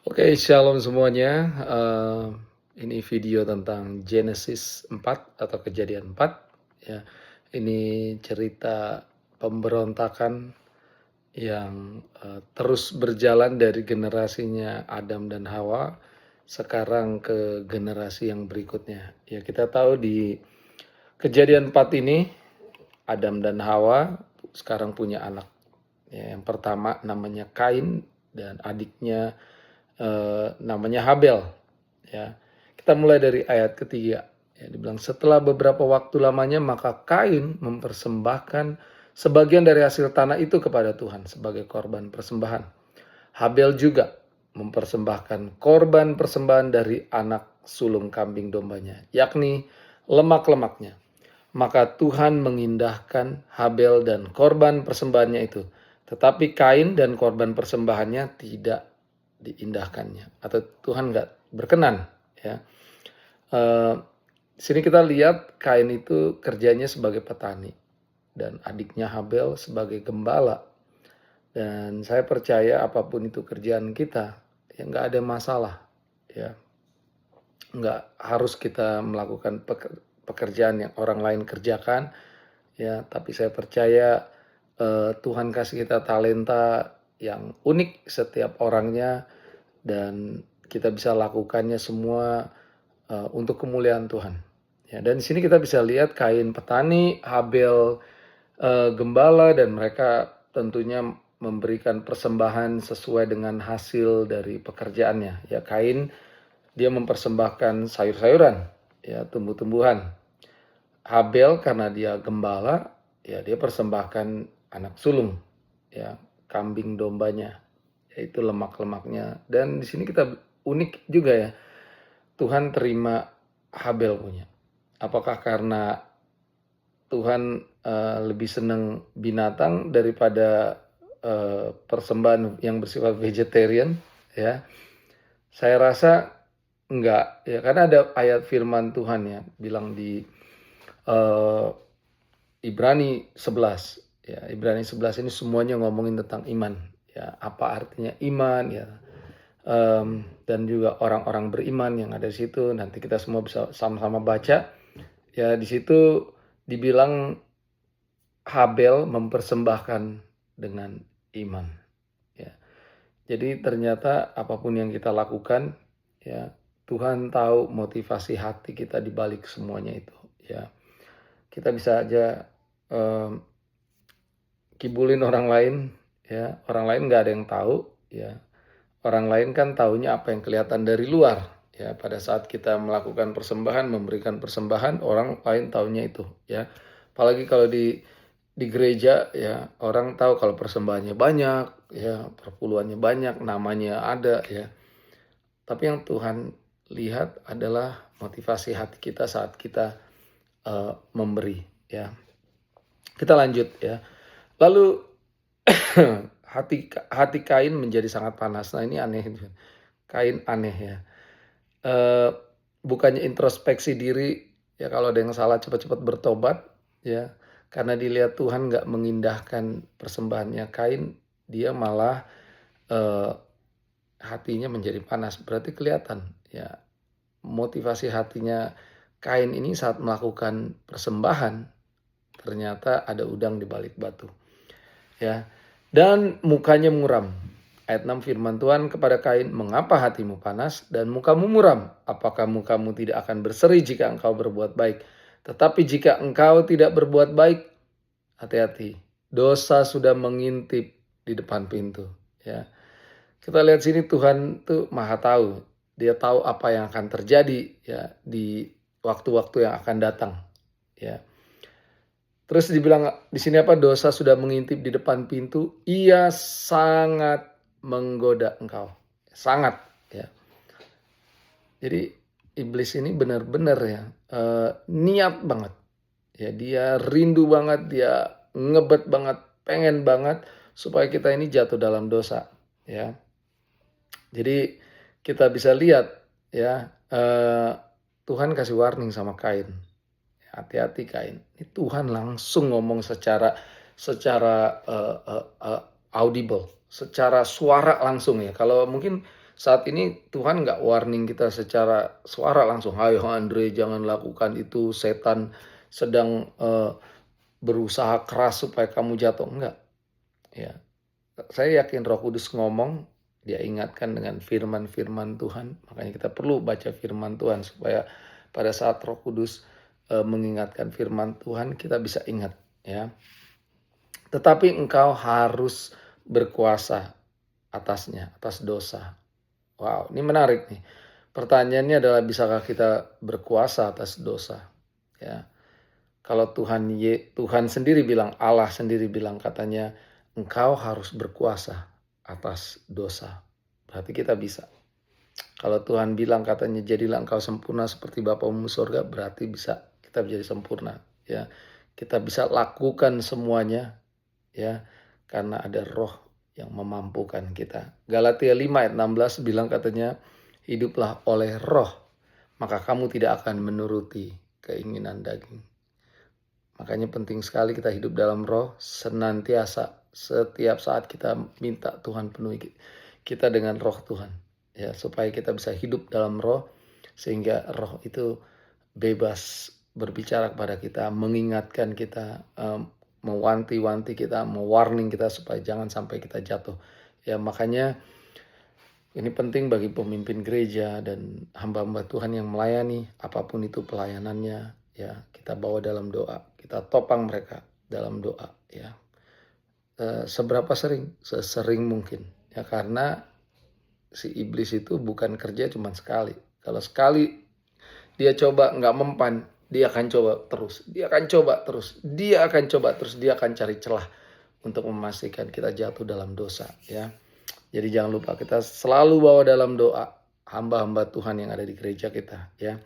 Oke, shalom semuanya. Ini video tentang Genesis 4 atau Kejadian 4. Ya, ini cerita pemberontakan yang terus berjalan dari generasinya Adam dan Hawa sekarang ke generasi yang berikutnya. Ya, kita tahu di Kejadian 4 ini Adam dan Hawa sekarang punya anak. Ya, yang pertama namanya Kain dan adiknya namanya Habel. Ya, kita mulai dari ayat ketiga. Ya, dibilang setelah beberapa waktu lamanya maka Kain mempersembahkan sebagian dari hasil tanah itu kepada Tuhan sebagai korban persembahan. Habel juga mempersembahkan korban persembahan dari anak sulung kambing dombanya, yakni lemak-lemaknya. Maka Tuhan mengindahkan Habel dan korban persembahannya itu. Tetapi Kain dan korban persembahannya tidak diindahkannya. Atau Tuhan nggak berkenan. Ya. Sini kita lihat Kain itu kerjanya sebagai petani. Dan adiknya Habel sebagai gembala. Dan saya percaya apapun itu kerjaan kita, ya nggak ada masalah. Ya, nggak harus kita melakukan pekerjaan yang orang lain kerjakan, ya. Tapi saya percaya Tuhan kasih kita talenta yang unik setiap orangnya dan kita bisa lakukannya semua untuk kemuliaan Tuhan. Ya, dan di sini kita bisa lihat Kain petani, Habel gembala, dan mereka tentunya memberikan persembahan sesuai dengan hasil dari pekerjaannya. Ya, Kain dia mempersembahkan sayur-sayuran, ya, tumbuh-tumbuhan. Habel karena dia gembala, ya dia persembahkan anak sulung, ya, kambing dombanya, yaitu lemak-lemaknya. Dan di sini kita unik juga ya, Tuhan terima Habel punya. Apakah karena Tuhan lebih senang binatang daripada persembahan yang bersifat vegetarian? Ya, saya rasa enggak, ya, karena ada ayat firman Tuhan ya bilang di Ibrani 11. Ya, Ibrani 11 ini semuanya ngomongin tentang iman. Ya, apa artinya iman ya. Dan juga orang-orang beriman yang ada di situ. Nanti kita semua bisa sama-sama baca. Ya, di situ dibilang Habel mempersembahkan dengan iman. Ya. Jadi ternyata apapun yang kita lakukan, ya, Tuhan tahu motivasi hati kita di balik semuanya itu. Ya, kita bisa aja kibulin orang lain, ya, orang lain nggak ada yang tahu, ya. Orang lain kan taunya apa yang kelihatan dari luar, ya. Pada saat kita melakukan persembahan, memberikan persembahan, orang lain taunya itu, ya. Apalagi kalau di gereja, ya, orang tahu kalau persembahannya banyak, ya, perpuluhannya banyak, namanya ada, ya. Tapi yang Tuhan lihat adalah motivasi hati kita saat kita memberi, ya. Kita lanjut, ya. Lalu hati Kain menjadi sangat panas. Nah, ini aneh. Kain aneh ya. Bukannya introspeksi diri, ya, kalau ada yang salah cepat-cepat bertobat, ya. Karena dilihat Tuhan nggak mengindahkan persembahannya Kain, dia malah hatinya menjadi panas. Berarti kelihatan, ya, motivasi hatinya Kain ini saat melakukan persembahan, ternyata ada udang di balik batu. Ya, dan mukanya muram. Ayat 6 firman Tuhan kepada Kain, mengapa hatimu panas dan mukamu muram? Apakah mukamu tidak akan berseri jika engkau berbuat baik? Tetapi jika engkau tidak berbuat baik, hati-hati, dosa sudah mengintip di depan pintu. Ya, kita lihat sini Tuhan tuh maha tahu. Dia tahu apa yang akan terjadi, ya, di waktu-waktu yang akan datang. Ya. Terus dibilang di sini apa? Dosa sudah mengintip di depan pintu. Ia sangat menggoda engkau. Sangat, ya. Jadi iblis ini benar-benar ya niat banget. Ya, dia rindu banget, dia ngebet banget, pengen banget supaya kita ini jatuh dalam dosa, ya. Jadi kita bisa lihat ya Tuhan kasih warning sama Kain. Hati-hati Kain. Ini Tuhan langsung ngomong secara audible, secara suara langsung ya. Kalau mungkin Saat ini Tuhan nggak warning kita secara suara langsung, "Hai Andre, jangan lakukan itu, setan sedang berusaha keras supaya kamu jatuh." Enggak, ya. Saya yakin Roh Kudus ngomong, dia ingatkan dengan firman-firman Tuhan. Makanya kita perlu baca firman Tuhan supaya pada saat Roh Kudus mengingatkan firman Tuhan, kita bisa ingat, ya. Tetapi engkau harus berkuasa atasnya, atas dosa. Wow, ini menarik nih. Pertanyaannya adalah, bisakah kita berkuasa atas dosa? Ya. Kalau Tuhan sendiri bilang, Allah sendiri bilang, katanya engkau harus berkuasa atas dosa. Berarti kita bisa. Kalau Tuhan bilang katanya jadilah engkau sempurna seperti Bapamu surga, berarti bisa kita menjadi sempurna, ya. Kita bisa lakukan semuanya, ya, karena ada Roh yang memampukan kita. Galatia 5 ayat 16 bilang katanya, hiduplah oleh Roh, maka kamu tidak akan menuruti keinginan daging. Makanya penting sekali kita hidup dalam Roh senantiasa. Setiap saat kita minta Tuhan penuhi kita dengan Roh Tuhan, ya, supaya kita bisa hidup dalam Roh, sehingga Roh itu bebas berbicara kepada kita, mengingatkan kita, mewanti-wanti kita, mewarning kita supaya jangan sampai kita jatuh. Ya, makanya ini penting bagi pemimpin gereja dan hamba-hamba Tuhan yang melayani, apapun itu pelayanannya, ya, kita bawa dalam doa, kita topang mereka dalam doa, ya. Seberapa sering? Sesering mungkin, ya, karena si iblis itu bukan kerja cuma sekali. Kalau sekali dia coba nggak mempan, dia akan coba terus, dia akan coba terus, dia akan coba terus, dia akan cari celah untuk memastikan kita jatuh dalam dosa, ya. Jadi jangan lupa kita selalu bawa dalam doa hamba-hamba Tuhan yang ada di gereja kita, ya.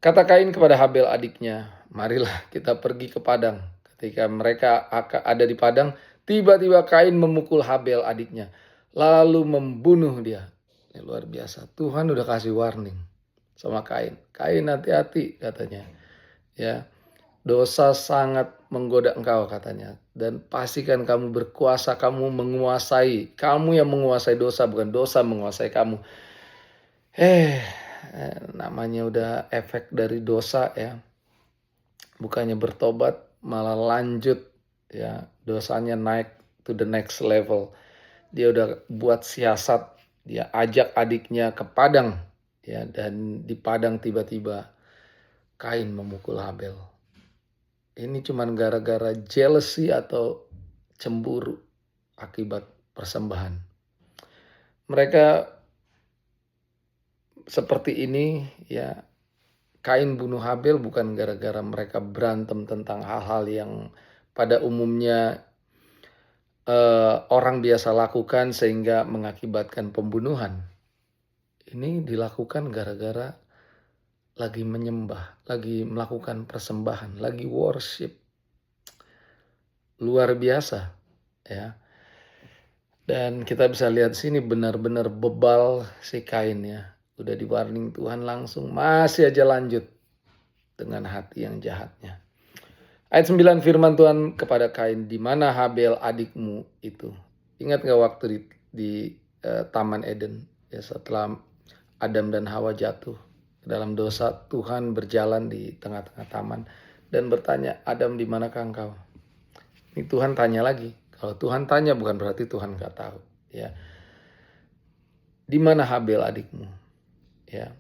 Kata Kain kepada Habel adiknya, marilah kita pergi ke padang. Ketika mereka ada di padang, tiba-tiba Kain memukul Habel adiknya, lalu membunuh dia. Ini luar biasa. Tuhan udah kasih warning sama Kain. Kain, hati-hati katanya, ya. Dosa sangat menggoda engkau katanya. Dan pastikan kamu berkuasa, kamu menguasai. Kamu yang menguasai dosa, bukan dosa menguasai kamu. Namanya udah efek dari dosa, ya. Bukannya bertobat, malah lanjut, ya. Dosanya naik to the next level. Dia udah buat siasat, dia ajak adiknya ke padang, ya. Dan di padang tiba-tiba Kain memukul Habel. Ini cuman gara-gara jealousy atau cemburu akibat persembahan. Mereka seperti ini, ya. Kain bunuh Habel bukan gara-gara mereka berantem tentang hal-hal yang pada umumnya orang biasa lakukan sehingga mengakibatkan pembunuhan. Ini dilakukan gara-gara lagi menyembah, lagi melakukan persembahan, lagi worship. Luar biasa, ya. Dan kita bisa lihat sini benar-benar bebal si Kain, ya. Udah di warning Tuhan langsung, masih aja lanjut dengan hati yang jahatnya. Ayat 9 firman Tuhan kepada Kain, di mana Habel adikmu itu? Ingat gak waktu di Taman Eden, ya, setelah Adam dan Hawa jatuh ke dalam dosa, Tuhan berjalan di tengah-tengah taman dan bertanya, Adam, di manakah engkau? Ini Tuhan tanya lagi. Kalau Tuhan tanya bukan berarti Tuhan gak tahu, ya. Di mana Habel adikmu? Ya.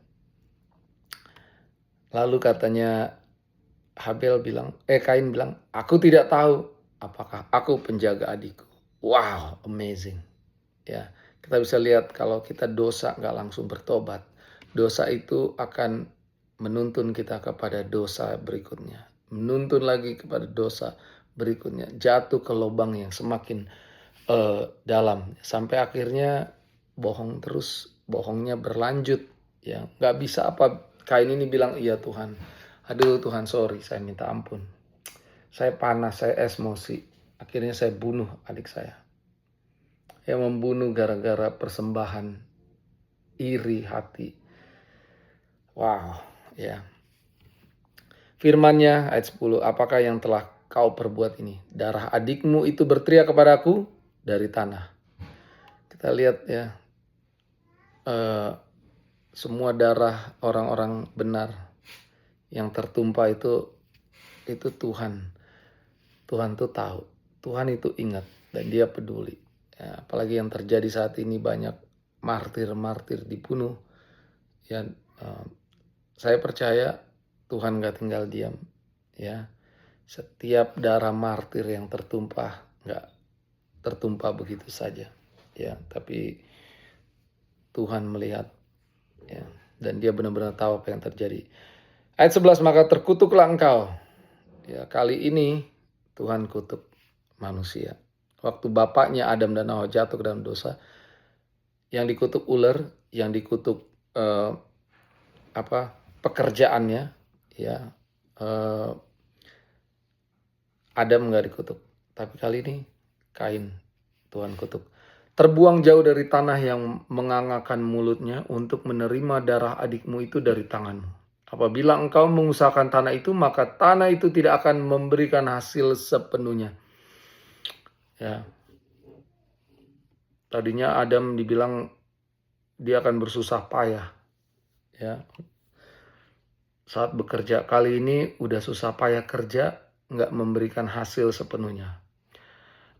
Lalu katanya Kain bilang, aku tidak tahu apakah aku penjaga adikku. Wow, amazing. Ya, kita bisa lihat kalau kita dosa nggak langsung bertobat, dosa itu akan menuntun kita kepada dosa berikutnya, menuntun lagi kepada dosa berikutnya, jatuh ke lubang yang semakin dalam, sampai akhirnya bohong terus, bohongnya berlanjut, ya. Nggak bisa apa, Kain ini bilang, iya Tuhan, aduh Tuhan sorry, saya minta ampun, saya panas, saya emosi, akhirnya saya bunuh adik saya. Yang membunuh gara-gara persembahan, iri hati. Wow, ya. Firman-Nya ayat 10, apakah yang telah kau perbuat ini? Darah adikmu itu berteriak kepadaku dari tanah. Kita lihat, ya. eh, semua darah orang-orang benar yang tertumpah itu Tuhan. Tuhan tuh tahu, Tuhan itu ingat dan Dia peduli. Ya, apalagi yang terjadi saat ini, banyak martir-martir dibunuh. Ya, saya percaya Tuhan gak tinggal diam. Ya, setiap darah martir yang tertumpah gak tertumpah begitu saja. Ya, tapi Tuhan melihat, ya, dan Dia benar-benar tahu apa yang terjadi. Ayat 11, maka terkutuklah engkau. Ya, kali ini Tuhan kutuk manusia. Waktu bapaknya Adam dan Hawa jatuh ke dalam dosa, yang dikutuk ular, yang dikutuk pekerjaannya, ya, Adam nggak dikutuk, tapi kali ini Kain Tuhan kutuk. Terbuang jauh dari tanah yang mengangakan mulutnya untuk menerima darah adikmu itu dari tanganmu. Apabila engkau mengusahakan tanah itu, maka tanah itu tidak akan memberikan hasil sepenuhnya. Ya. Tadinya Adam dibilang dia akan bersusah payah. Ya. Saat bekerja, kali ini udah susah payah kerja, nggak memberikan hasil sepenuhnya.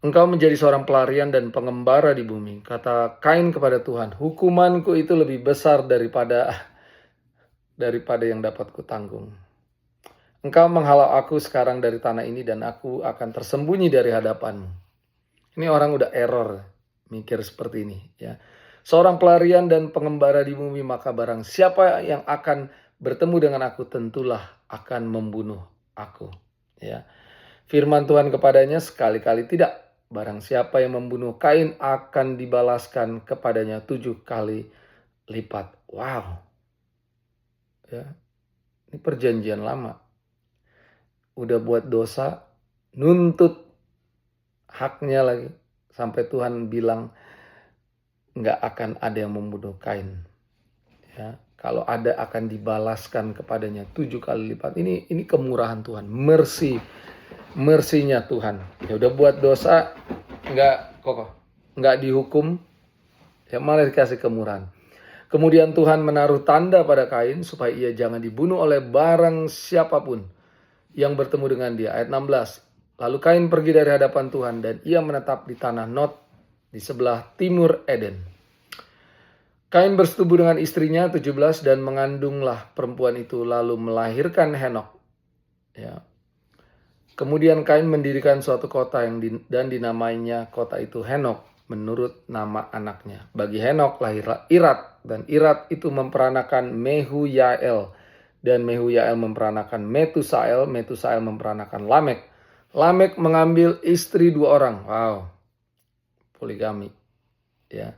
Engkau menjadi seorang pelarian dan pengembara di bumi. Kata Kain kepada Tuhan, hukumanku itu lebih besar daripada yang dapat kutanggung. Engkau menghalau aku sekarang dari tanah ini dan aku akan tersembunyi dari hadapanmu. Ini orang udah error mikir seperti ini, ya. Seorang pelarian dan pengembara di bumi, maka barang siapa yang akan bertemu dengan aku tentulah akan membunuh aku, ya. Firman Tuhan kepadanya, sekali-kali tidak. Barang siapa yang membunuh Kain akan dibalaskan kepadanya 7 kali lipat. Wow. Ya. Ini perjanjian lama. Udah buat dosa, nuntut haknya lagi. Sampai Tuhan bilang nggak akan ada yang membunuh Kain. Ya. Kalau ada akan dibalaskan kepadanya 7 kali lipat. Ini kemurahan Tuhan, mercy-nya Tuhan. Ya udah buat dosa, nggak dihukum, ya malah dikasih kemurahan. Kemudian Tuhan menaruh tanda pada Kain supaya ia jangan dibunuh oleh barang siapapun yang bertemu dengan dia. Ayat 16. Lalu Kain pergi dari hadapan Tuhan dan ia menetap di tanah Nod di sebelah timur Eden. Kain bersetubuh dengan istrinya 17 dan mengandunglah perempuan itu lalu melahirkan Henok. Ya. Kemudian Kain mendirikan suatu kota dan dinamainya kota itu Henok menurut nama anaknya. Bagi Henok lahirlah Irat, dan Irat itu memperanakan Mehuyael, dan Mehuyael memperanakan Metusael, Metusael memperanakan Lamek. Lamek mengambil istri 2 orang. Wow, poligami. Ya,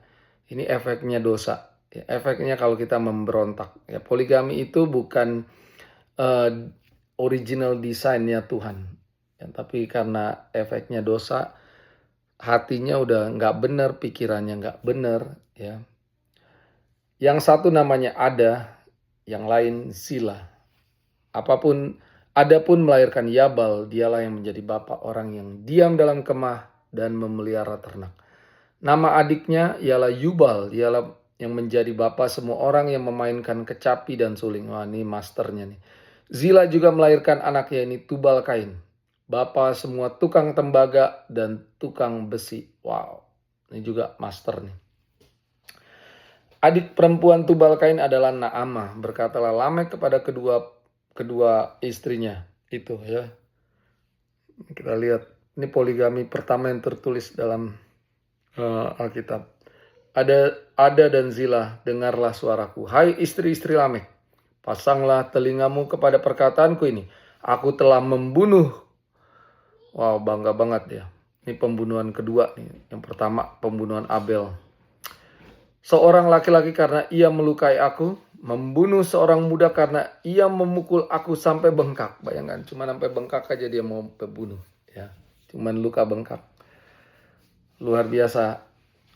ini efeknya dosa. Ya, efeknya kalau kita memberontak. Ya, poligami itu bukan original desainnya Tuhan. Ya, tapi karena efeknya dosa, hatinya udah nggak benar, pikirannya nggak benar, ya. Yang satu namanya Ada, yang lain Zila. Adapun melahirkan Yabal, dialah yang menjadi bapa orang yang diam dalam kemah dan memelihara ternak. Nama adiknya ialah Yubal, dialah yang menjadi bapa semua orang yang memainkan kecapi dan suling. Wah, ini masternya nih. Zila juga melahirkan anaknya ini Tubal Kain, bapa semua tukang tembaga dan tukang besi. Wow, ini juga master nih. Adik perempuan Tubal Kain adalah Naamah. Berkatalah Lamek kepada kedua istrinya itu, ya. Kita lihat, ini poligami pertama yang tertulis dalam Alkitab. Ada dan Zila, dengarlah suaraku. Hai istri-istri Lamek, pasanglah telingamu kepada perkataanku ini. Aku telah membunuh. Wow, bangga banget ya. Ini pembunuhan kedua nih. Yang pertama pembunuhan Abel. Seorang laki-laki karena ia melukai aku, membunuh seorang muda karena ia memukul aku sampai bengkak. Bayangkan, cuma sampai bengkak aja dia mau membunuh, ya. Cuman luka bengkak. Luar biasa,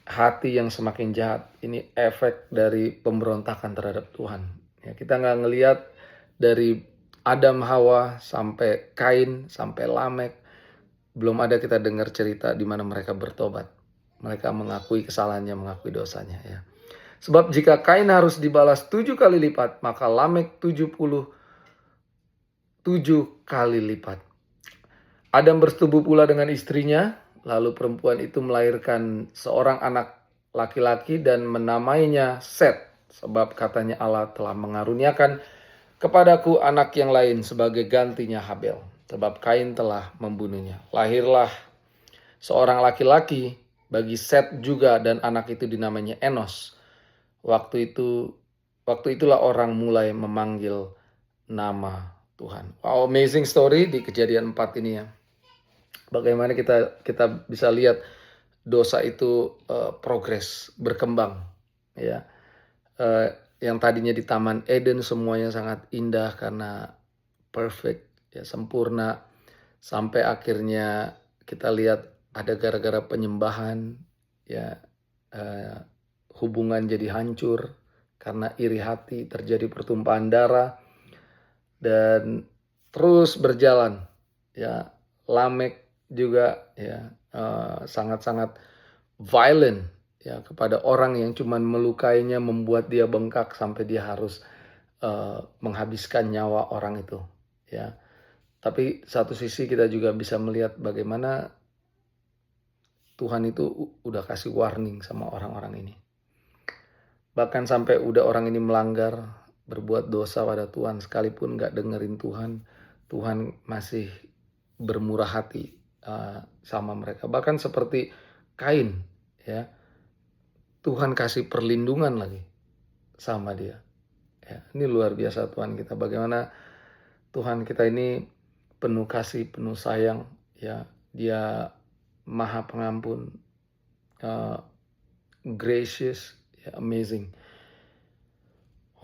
hati yang semakin jahat. Ini efek dari pemberontakan terhadap Tuhan. Ya, kita nggak ngelihat dari Adam Hawa sampai Kain sampai Lamek. Belum ada kita dengar cerita di mana mereka bertobat. Mereka mengakui kesalahannya, mengakui dosanya, ya. Sebab jika Kain harus dibalas 7 kali lipat, maka Lamek 77 kali lipat. Adam bersetubuh pula dengan istrinya, lalu perempuan itu melahirkan seorang anak laki-laki dan menamainya Set, sebab katanya Allah telah mengaruniakan kepadaku anak yang lain sebagai gantinya Habel, sebab Kain telah membunuhnya. Lahirlah seorang laki-laki bagi Set juga, dan anak itu dinamainya Enos. Waktu itulah orang mulai memanggil nama Tuhan. Wow, amazing story di Kejadian 4 ini ya. Bagaimana kita bisa lihat dosa itu progres, berkembang ya. Yang tadinya di Taman Eden semuanya sangat indah karena perfect ya, sempurna, sampai akhirnya kita lihat ada gara-gara penyembahan ya, hubungan jadi hancur karena iri hati, terjadi pertumpahan darah, dan terus berjalan ya. Lamek juga ya sangat-sangat violent ya kepada orang yang cuman melukainya, membuat dia bengkak sampai dia harus menghabiskan nyawa orang itu ya. Tapi satu sisi kita juga bisa melihat bagaimana Tuhan itu udah kasih warning sama orang-orang ini. Bahkan sampai udah orang ini melanggar, berbuat dosa pada Tuhan, sekalipun gak dengerin Tuhan, Tuhan masih bermurah hati sama mereka. Bahkan seperti Kain ya, Tuhan kasih perlindungan lagi sama dia. Ya, ini luar biasa Tuhan kita. Bagaimana Tuhan kita ini penuh kasih, penuh sayang ya. Dia maha pengampun, gracious ya, amazing.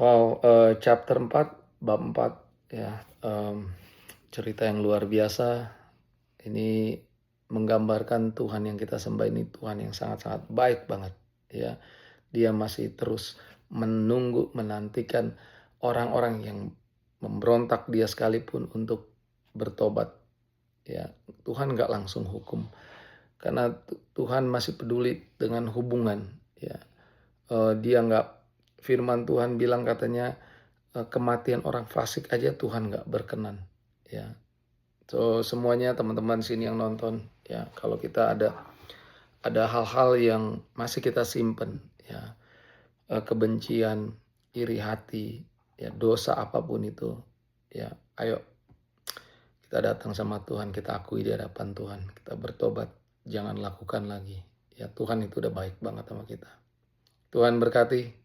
Wow, chapter 4 bab 4 ya, cerita yang luar biasa. Ini menggambarkan Tuhan yang kita sembah ini Tuhan yang sangat-sangat baik banget ya. Dia masih terus menunggu, menantikan orang-orang yang memberontak dia sekalipun untuk bertobat ya. Tuhan gak langsung hukum karena Tuhan masih peduli dengan hubungan ya. Dia gak, firman Tuhan bilang katanya kematian orang fasik aja Tuhan gak berkenan ya. So semuanya teman-teman sini yang nonton ya, kalau kita ada hal-hal yang masih kita simpen ya, kebencian, iri hati ya, dosa apapun itu ya, ayo kita datang sama Tuhan, kita akui di hadapan Tuhan, kita bertobat, jangan lakukan lagi ya. Tuhan itu udah baik banget sama kita. Tuhan berkati.